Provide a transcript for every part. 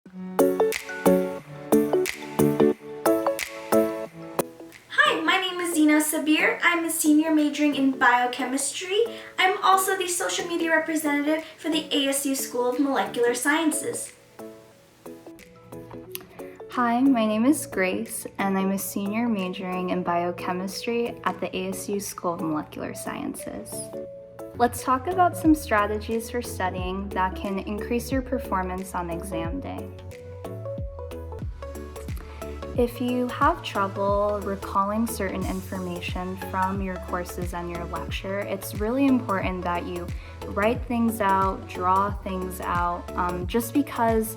Hi, my name is Zina Sabir. I'm a senior majoring in biochemistry. I'm also the social media representative for the ASU School of Molecular Sciences. Hi, my name is Grace, and I'm a senior majoring in biochemistry at the ASU School of Molecular Sciences. Let's talk about some strategies for studying that can increase your performance on exam day. If you have trouble recalling certain information from your courses and your lecture, it's really important that you write things out, draw things out, just because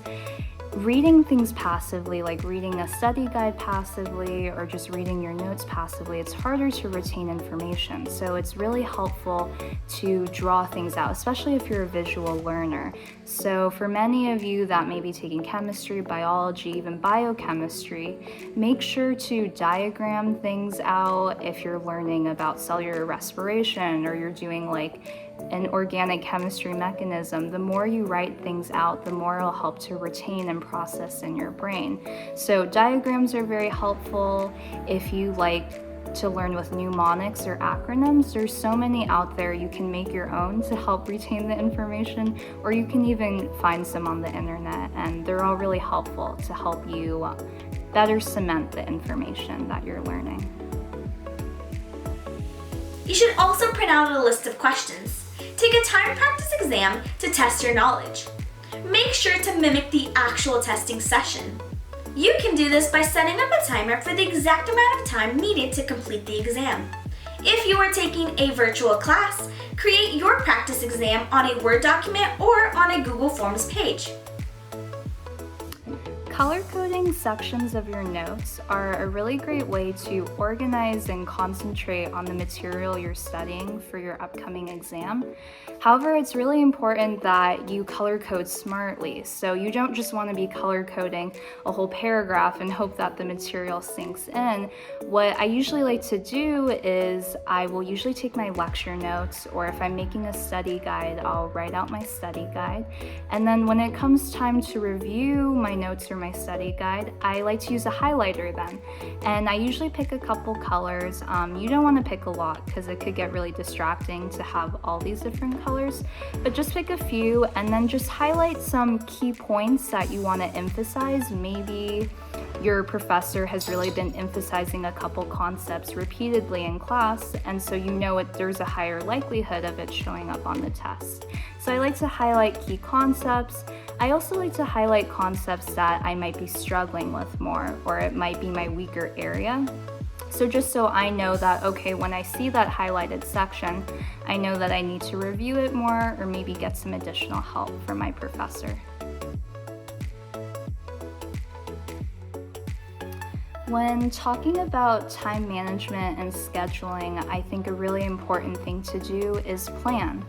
reading things passively, like reading a study guide passively or just reading your notes passively, it's harder to retain information. So it's really helpful to draw things out, especially if you're a visual learner. So for many of you that may be taking chemistry, biology, even biochemistry, make sure to diagram things out if you're learning about cellular respiration or you're doing like an organic chemistry mechanism. The more you write things out, the more it'll help to retain and process in your brain. So diagrams are very helpful. If you like to learn with mnemonics or acronyms, there's so many out there. You can make your own to help retain the information, or you can even find some on the internet, and they're all really helpful to help you better cement the information that you're learning. You should also print out a list of questions. Take a timed practice exam to test your knowledge. Make sure to mimic the actual testing session. You can do this by setting up a timer for the exact amount of time needed to complete the exam. If you are taking a virtual class, create your practice exam on a Word document or on a Google Forms page. Color-coding sections of your notes are a really great way to organize and concentrate on the material you're studying for your upcoming exam. However, it's really important that you color code smartly. So you don't just want to be color coding a whole paragraph and hope that the material sinks in. What I usually like to do is I will usually take my lecture notes, or if I'm making a study guide, I'll write out my study guide. And then when it comes time to review my notes or my study guide, I like to use a highlighter then. And I usually pick a couple colors. You don't want to pick a lot because it could get really distracting to have all these different colors, but just pick a few and then just highlight some key points that you want to emphasize. Maybe your professor has really been emphasizing a couple concepts repeatedly in class, and so you know there's a higher likelihood of it showing up on the test. So I like to highlight key concepts. I also like to highlight concepts that I might be struggling with more, or it might be my weaker area. So just so I know that, okay, when I see that highlighted section, I know that I need to review it more or maybe get some additional help from my professor. When talking about time management and scheduling, I think a really important thing to do is plan.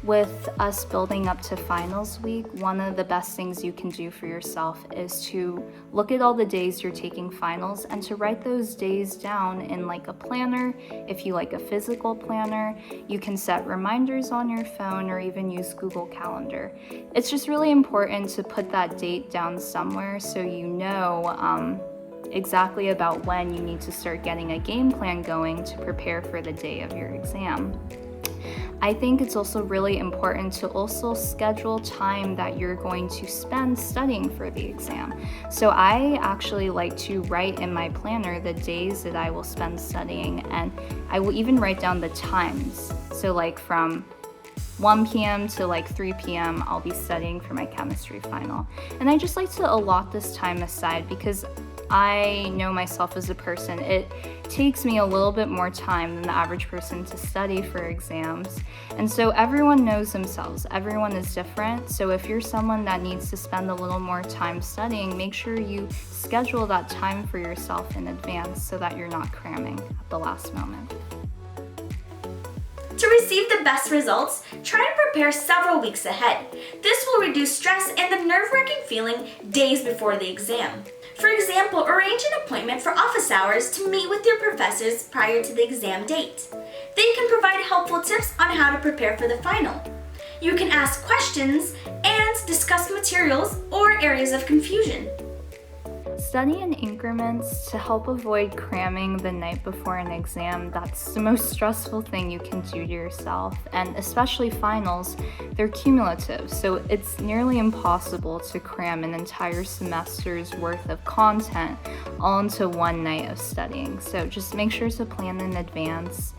With us building up to finals week, one of the best things you can do for yourself is to look at all the days you're taking finals and to write those days down in like a planner. If you like a physical planner, you can set reminders on your phone or even use Google Calendar. It's just really important to put that date down somewhere so you know exactly about when you need to start getting a game plan going to prepare for the day of your exam. I think it's also really important to also schedule time that you're going to spend studying for the exam. So I actually like to write in my planner the days that I will spend studying, and I will even write down the times. So like from 1 p.m. to like 3 p.m. I'll be studying for my chemistry final. And I just like to allot this time aside because I know myself as a person. It takes me a little bit more time than the average person to study for exams. And so everyone knows themselves. Everyone is different. So if you're someone that needs to spend a little more time studying, make sure you schedule that time for yourself in advance so that you're not cramming at the last moment. To receive the best results, try and prepare several weeks ahead. This will reduce stress and the nerve-wracking feeling days before the exam. For example, arrange an appointment for office hours to meet with your professors prior to the exam date. They can provide helpful tips on how to prepare for the final. You can ask questions and discuss materials or areas of confusion. Study in increments to help avoid cramming the night before an exam. That's the most stressful thing you can do to yourself, and especially finals, they're cumulative, so it's nearly impossible to cram an entire semester's worth of content all into one night of studying. So just make sure to plan in advance.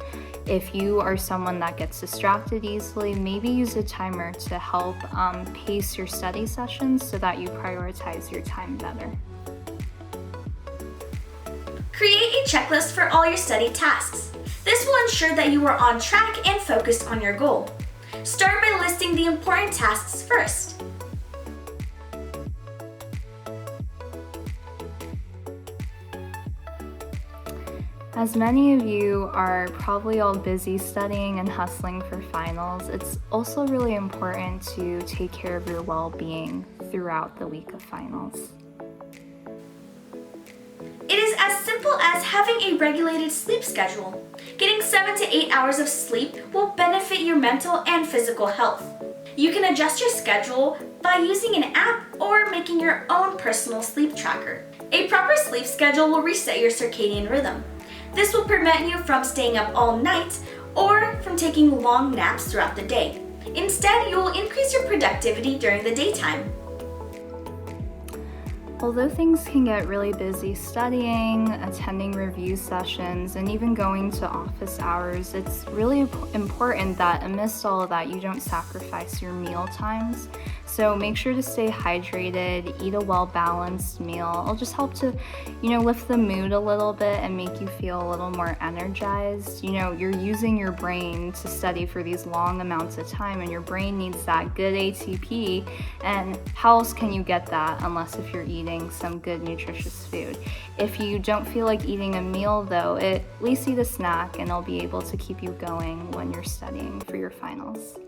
If you are someone that gets distracted easily, maybe use a timer to help pace your study sessions so that you prioritize your time better. Create a checklist for all your study tasks. This will ensure that you are on track and focused on your goal. Start by listing the important tasks first. As many of you are probably all busy studying and hustling for finals, it's also really important to take care of your well-being throughout the week of finals. It is as simple as having a regulated sleep schedule. Getting 7 to 8 hours of sleep will benefit your mental and physical health. You can adjust your schedule by using an app or making your own personal sleep tracker. A proper sleep schedule will reset your circadian rhythm. This will prevent you from staying up all night or from taking long naps throughout the day. Instead, you will increase your productivity during the daytime. Although things can get really busy studying, attending review sessions, and even going to office hours, it's really important that amidst all of that, you don't sacrifice your meal times. So make sure to stay hydrated, eat a well-balanced meal. It'll just help to, lift the mood a little bit and make you feel a little more energized. You're using your brain to study for these long amounts of time, and your brain needs that good ATP. And how else can you get that unless if you're eating some good nutritious food? If you don't feel like eating a meal though, at least eat a snack and it'll be able to keep you going when you're studying for your finals.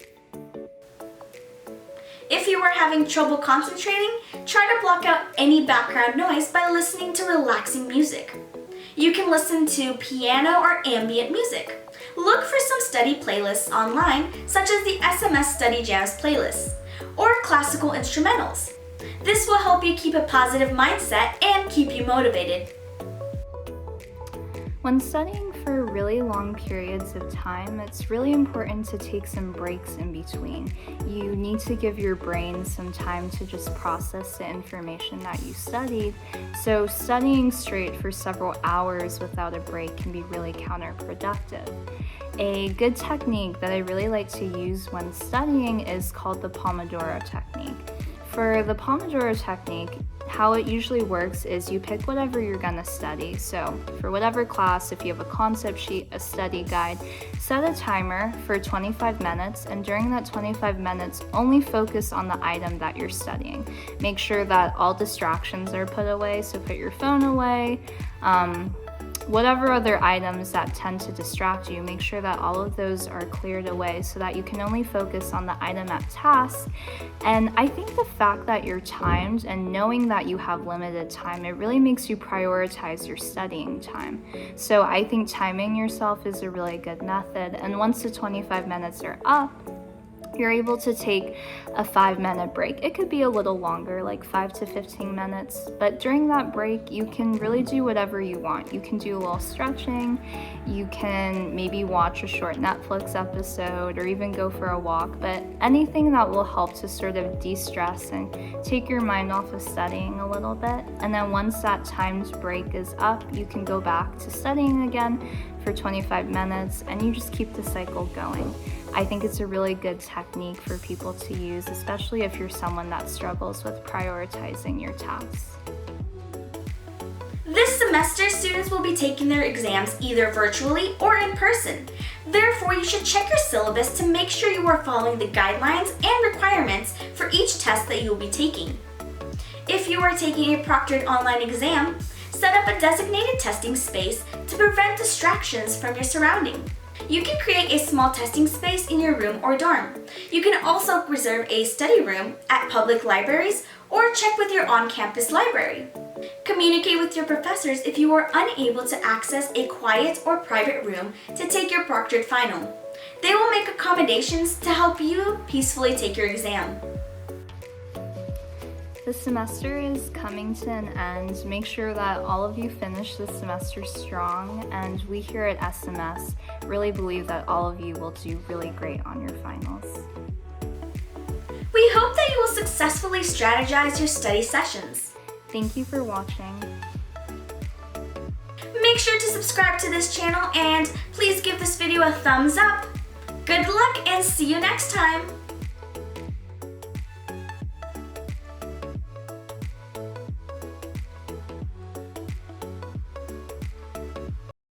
If you are having trouble concentrating, try to block out any background noise by listening to relaxing music. You can listen to piano or ambient music. Look for some study playlists online, such as the SMS Study Jams playlist, or classical instrumentals. This will help you keep a positive mindset and keep you motivated. When studying for really long periods of time, it's really important to take some breaks in between. You need to give your brain some time to just process the information that you studied. So studying straight for several hours without a break can be really counterproductive. A good technique that I really like to use when studying is called the Pomodoro technique. For the Pomodoro technique, how it usually works is you pick whatever you're gonna study. So for whatever class, if you have a concept sheet, a study guide, set a timer for 25 minutes, and during that 25 minutes, only focus on the item that you're studying. Make sure that all distractions are put away, so put your phone away, whatever other items that tend to distract you, make sure that all of those are cleared away so that you can only focus on the item at task. And I think the fact that you're timed and knowing that you have limited time, it really makes you prioritize your studying time. So I think timing yourself is a really good method. And once the 25 minutes are up, you're able to take a 5-minute break. It could be a little longer, like 5 to 15 minutes, but during that break, you can really do whatever you want. You can do a little stretching, you can maybe watch a short Netflix episode, or even go for a walk, but anything that will help to sort of de-stress and take your mind off of studying a little bit. And then once that timed break is up, you can go back to studying again for 25 minutes, and you just keep the cycle going. I think it's a really good technique for people to use, especially if you're someone that struggles with prioritizing your tasks. This semester, students will be taking their exams either virtually or in person. Therefore, you should check your syllabus to make sure you are following the guidelines and requirements for each test that you will be taking. If you are taking a proctored online exam, set up a designated testing space to prevent distractions from your surrounding. You can create a small testing space in your room or dorm. You can also reserve a study room at public libraries or check with your on-campus library. Communicate with your professors if you are unable to access a quiet or private room to take your proctored final. They will make accommodations to help you peacefully take your exam. The semester is coming to an end. Make sure that all of you finish the semester strong, and we here at SMS really believe that all of you will do really great on your finals. We hope that you will successfully strategize your study sessions. Thank you for watching. Make sure to subscribe to this channel and please give this video a thumbs up. Good luck and see you next time!